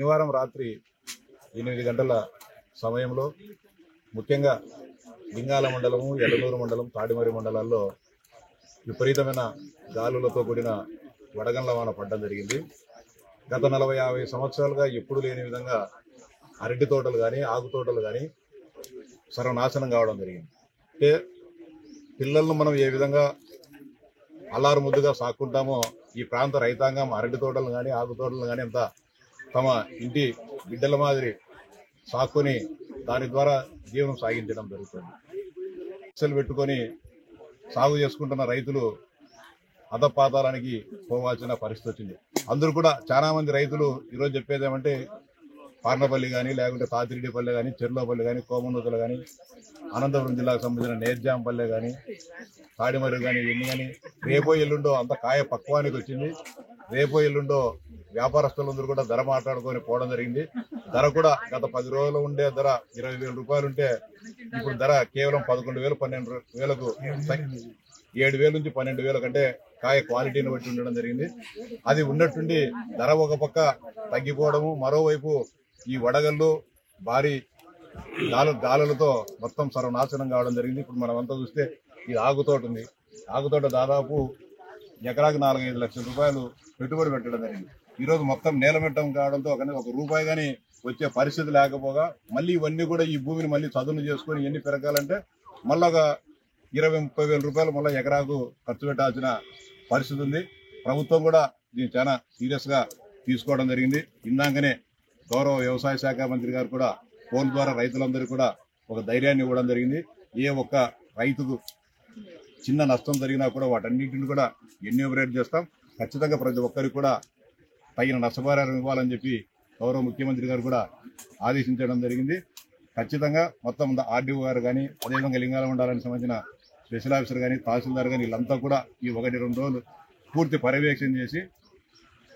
శనివారం రాత్రి 8 గంటల సమయంలో ముఖ్యంగా లింగాల మండలము, ఎల్లనూరు మండలం, తాడిమర్రి మండలాల్లో విపరీతమైన గాలులతో కూడిన వడగండ్ల వాన పడడం జరిగింది. గత 40-50 సంవత్సరాలుగా ఎప్పుడు లేని విధంగా అరటి తోటలు కానీ, ఆకు తోటలు కానీ సర్వనాశనం కావడం జరిగింది. అంటే పిల్లలను మనం ఏ విధంగా అల్లారు ముద్దుగా సాక్కుంటామో ఈ ప్రాంత రైతాంగం అరటి తోటలను కానీ, ఆకు తోటలను కానీ అంతా తమ ఇంటి బిడ్డల మాదిరి సాక్కుని దాని ద్వారా జీవనం సాగించడం జరుగుతుంది. అసలు పెట్టుకొని సాగు చేసుకుంటున్న రైతులు అధపాతాళానికి పోవాల్సిన పరిస్థితి వచ్చింది. అందరూ కూడా చాలా మంది రైతులు ఈరోజు చెప్పేది ఏమంటే పార్నపల్లి కానీ, లేకుంటే తాతిరెడ్డిపల్లె కానీ, చెర్లోపల్లి కానీ, కోమనూతలు కానీ, అనంతపురం జిల్లాకు సంబంధించిన నేర్జాంపల్లె కానీ, తాడిమర్రి కానీ, ఇవన్నీ కానీ రేపో ఎల్లుండో అంత కాయ పక్వానికి వచ్చింది. రేపో ఎల్లుండో వ్యాపారస్తులందరూ కూడా ధర మాట్లాడుకొని పోవడం జరిగింది. ధర కూడా గత 10 రోజులు ఉండే ధర 20,000 రూపాయలు ఉంటే ఇప్పుడు ధర కేవలం 11,000, 12,000కు 7,000 నుంచి 12,000 కంటే కాయ క్వాలిటీని బట్టి ఉండడం జరిగింది. అది ఉన్నట్టుండి ధర ఒక పక్క తగ్గిపోవడము, మరోవైపు ఈ వడగళ్ళు భారీ గాలులతో మొత్తం సర్వనాశనం కావడం జరిగింది. ఇప్పుడు మనమంతా చూస్తే ఈ ఆగుతోట ఉంది. ఆగుతోట దాదాపు ఎకరాకు 4-5 లక్షల రూపాయలు పెట్టుబడి పెట్టడం జరిగింది. ఈరోజు మొత్తం నేలమెట్టం కావడంతో ఒక రూపాయి కానీ వచ్చే పరిస్థితి లేకపోగా మళ్ళీ ఇవన్నీ కూడా ఈ భూమిని మళ్ళీ చదును చేసుకొని ఎన్ని పెరగాలంటే మళ్ళీ ఒక 20-30 వేల రూపాయలు మళ్ళీ ఎకరాకు ఖర్చు పెట్టాల్సిన పరిస్థితి ఉంది. ప్రభుత్వం కూడా దీన్ని చాలా సీరియస్ గా తీసుకోవడం జరిగింది. ఇందాకనే గౌరవ వ్యవసాయ శాఖ మంత్రి గారు కూడా ఫోన్ ద్వారా రైతులందరికీ కూడా ఒక ధైర్యాన్ని ఇవ్వడం జరిగింది. ఏ ఒక్క రైతుకు చిన్న నష్టం జరిగినా కూడా వాటన్నింటిని కూడా ఎన్యూమరేట్ చేస్తాం. ఖచ్చితంగా ప్రతి ఒక్కరికి కూడా తగిన నష్టపరిహారం ఇవ్వాలని చెప్పి గౌరవ ముఖ్యమంత్రి గారు కూడా ఆదేశించడం జరిగింది. ఖచ్చితంగా మొత్తం ఆర్డీఓ గారు కానీ, అదేవిధంగా లింగాల మండలానికి సంబంధించిన స్పెషల్ ఆఫీసర్ కానీ, తహసీల్దార్ కానీ వీళ్ళంతా కూడా ఈ 1-2 రోజులు పూర్తి పర్యవేక్షణ చేసి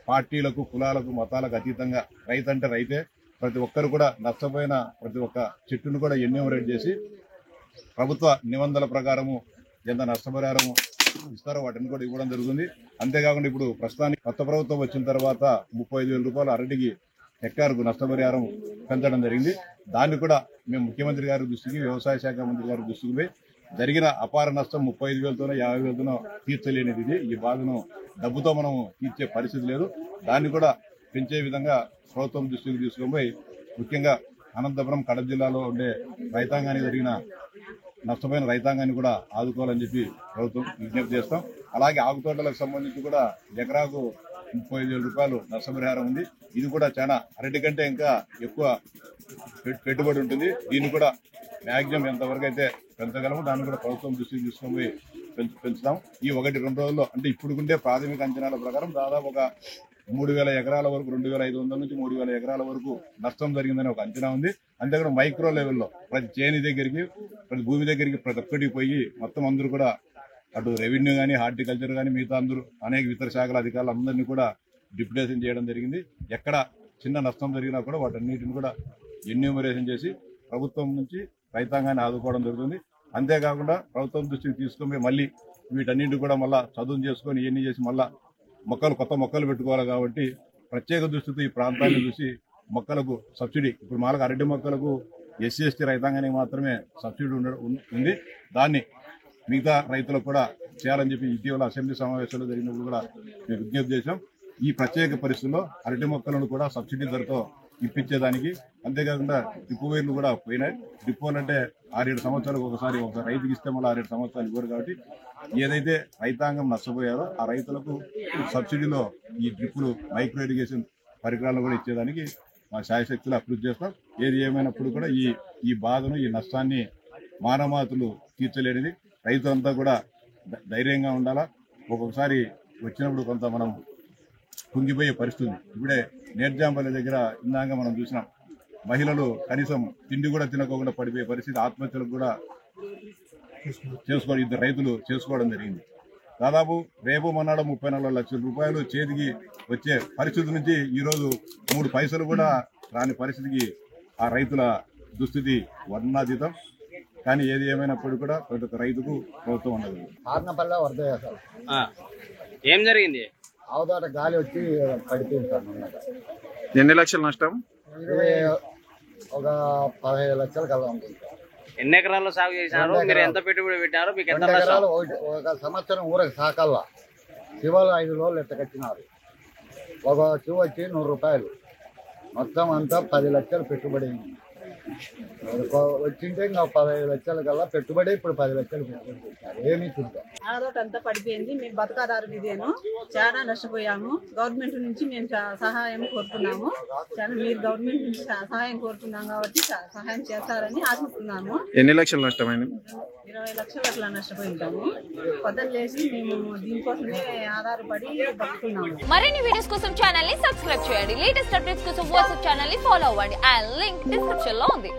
పార్టీలకు, కులాలకు, మతాలకు అతీతంగా రైతు అంటే రైతే, ప్రతి ఒక్కరు కూడా నష్టపోయిన ప్రతి ఒక్క చెట్టును కూడా ఎన్యూమరేట్ చేసి ప్రభుత్వ నిబంధనల ప్రకారము ఎంత నష్టపరిహారము ఇస్తారో వాటిని కూడా ఇవ్వడం జరుగుతుంది. అంతేకాకుండా ఇప్పుడు ప్రస్తుతానికి కొత్త ప్రభుత్వం వచ్చిన తర్వాత 35,000 రూపాయలు అరటికి హెక్టార్కు నష్టపరిహారం పెంచడం జరిగింది. దాన్ని కూడా మేము ముఖ్యమంత్రి గారి దృష్టికి, వ్యవసాయ శాఖ మంత్రి గారి దృష్టికి పోయి జరిగిన అపార నష్టం 35,000తోనో 50,000తోనో తీర్చలేనిది ఇది. ఈ బాధను డబ్బుతో మనం తీర్చే పరిస్థితి లేదు. దాన్ని కూడా పెంచే విధంగా ప్రభుత్వం దృష్టికి తీసుకొని పోయి ముఖ్యంగా అనంతపురం, కడప జిల్లాలో ఉండే రైతాంగానికి జరిగిన నష్టపోయిన రైతాంగాన్ని కూడా ఆదుకోవాలని చెప్పి ప్రభుత్వం విజ్ఞప్తి చేస్తాం. అలాగే ఆకుతోటలకు సంబంధించి కూడా ఎకరాకు 35,000 రూపాయలు నష్టపరిహారం ఉంది. ఇది కూడా చాలా అరటి కంటే ఇంకా ఎక్కువ పెట్టుబడి ఉంటుంది. దీన్ని కూడా మ్యాక్సిమం ఎంతవరకు అయితే పెంచగలము దాన్ని కూడా ప్రభుత్వం దృష్టికి తీసుకొని పోయి పెంచుతాం. ఈ 1-2 రోజుల్లో అంటే ఇప్పుడుకుంటే ప్రాథమిక అంచనాల ప్రకారం దాదాపు ఒక 3,000 ఎకరాల వరకు, 2,500 నుంచి 3,000 ఎకరాల వరకు నష్టం జరిగిందని ఒక అంచనా ఉంది. అంతేకాదు మైక్రో లెవెల్లో ప్రతి చేని దగ్గరికి, ప్రతి భూమి దగ్గరికి ప్రతి ఒక్కటికి పోయి మొత్తం అందరూ కూడా అటు రెవెన్యూ కానీ, హార్టికల్చర్ కానీ, మిగతా అందరూ అనేక ఇతర శాఖల అధికారులు అందరినీ కూడా డిప్యుటేషన్ చేయడం జరిగింది. ఎక్కడ చిన్న నష్టం జరిగినా కూడా వాటన్నిటిని కూడా ఎన్యూమరేషన్ చేసి ప్రభుత్వం నుంచి రైతాంగాన్ని ఆదుకోవడం జరుగుతుంది. అంతేకాకుండా ప్రభుత్వం దృష్టికి తీసుకొని మళ్ళీ వీటన్నింటి కూడా మళ్ళా చదువు చేసుకొని ఇవన్నీ చేసి మళ్ళా కొత్త మొక్కలు పెట్టుకోవాలి. కాబట్టి ప్రత్యేక దృష్టితో ఈ ప్రాంతాన్ని చూసి మొక్కలకు సబ్సిడీ, ఇప్పుడు మాలకు అరటి మొక్కలకు SC/ST రైతాంగానికి మాత్రమే సబ్సిడీ ఉంది. దాన్ని మిగతా రైతులకు కూడా చేయాలని చెప్పి ఇటీవల అసెంబ్లీ సమావేశాల్లో జరిగినప్పుడు కూడా మేము విజ్ఞప్తి చేశాం. ఈ ప్రత్యేక పరిస్థితుల్లో అరటి మొక్కలను కూడా సబ్సిడీ ధరతో ఇప్పించేదానికి, అంతేకాకుండా డిపో వైర్లు కూడా పోయినాయి. డిపోలు అంటే 6-7 సంవత్సరాలకు ఒకసారి ఒక రైతుకి ఇస్తే మళ్ళీ 6-7 సంవత్సరాలు ఇవ్వరు. కాబట్టి ఏదైతే రైతాంగం నష్టపోయారో ఆ రైతులకు సబ్సిడీలో ఈ డ్రిప్పులు, మైక్రో ఇరిగేషన్ పరికరాలను కూడా ఇచ్చేదానికి మా శాయశక్తులు అభివృద్ధి చేస్తాం. ఏది ఏమైనప్పుడు కూడా ఈ బాధను, ఈ నష్టాన్ని మానవమాతులు తీర్చలేనిది. రైతులంతా కూడా ధైర్యంగా ఉండాలా. ఒక్కొక్కసారి వచ్చినప్పుడు కొంత మనం కుంగిపోయే పరిస్థితి. ఇప్పుడే నేర్జాంపల్లి దగ్గర ఇందాక మనం చూసినాం, మహిళలు కనీసం తిండి కూడా తినకోకుండా పడిపోయే పరిస్థితి, ఆత్మహత్యలకు కూడా ఇద్దరు రైతులు చేసుకోవడం జరిగింది. దాదాపు రేపు మన్నాడు 34 లక్షల రూపాయలు చేతికి వచ్చే పరిస్థితి నుంచి ఈరోజు 3 పైసలు కూడా రాని పరిస్థితికి ఆ రైతుల దుస్థితి వర్ణాతీతం. కానీ ఏది ఏమైనప్పుడు కూడా ప్రతి ఒక్క రైతుకు ప్రభుత్వం ఉండదు. ఆర్నపల్లె వరద ఏం జరిగింది? అవతల గాలి వచ్చి పడిపోయింది సార్. ఎన్ని లక్షల నష్టం? ఒక 15 లక్షలు కల్లా ఉంటుంది. ఎన్ని ఎకరాల్లో సాగు చేసినారు? మీరు ఎంత పెట్టుబడి పెట్టారు? మీకు ఎంత ఎకరాలు ఒక సంవత్సరం ఊరకు సాకల్లా శివాలు 5 రోజులు ఎత్తకొచ్చినారు. ఒక శివ వచ్చి 100 రూపాయలు, మొత్తం అంతా 10 లక్షలు పెట్టుబడి వచ్చింటే ఇంకా 15 లక్షల కల్లా పెట్టుబడి, ఇప్పుడు 10 లక్షలు పెట్టుబడి పెట్టారు. ఏమీ చూద్దాం. ఆడదోటంతా పడిపోయింది. మేము బతకాదారు ఇదేను, చాలా నష్టపోయాము. గవర్నమెంట్ నుంచి మేము సహాయం కోరుతున్నాము. మీరు గవర్నమెంట్ నుంచి సహాయం కోరుతున్నాం కాబట్టి సహాయం చేస్తారని ఆశిస్తున్నాము. ఎన్ని లక్షలు నష్టమైంది? 20 లక్షలు అట్లా నష్టపోయింటాము. పొద్దున్న లేచి మేము దీనికోసమే ఆధారపడి బతుకున్నాము. మరిన్ని వీడియోస్ కోసం ఛానల్ ని సబ్స్క్రైబ్ చేయండి. లేటెస్ట్ అప్డేట్స్ కోసం వాట్సాప్ ఛానల్ ని ఫాలో అవ్వండి. ఆ లింక్ డిస్క్రిప్షన్ లో ఉంది.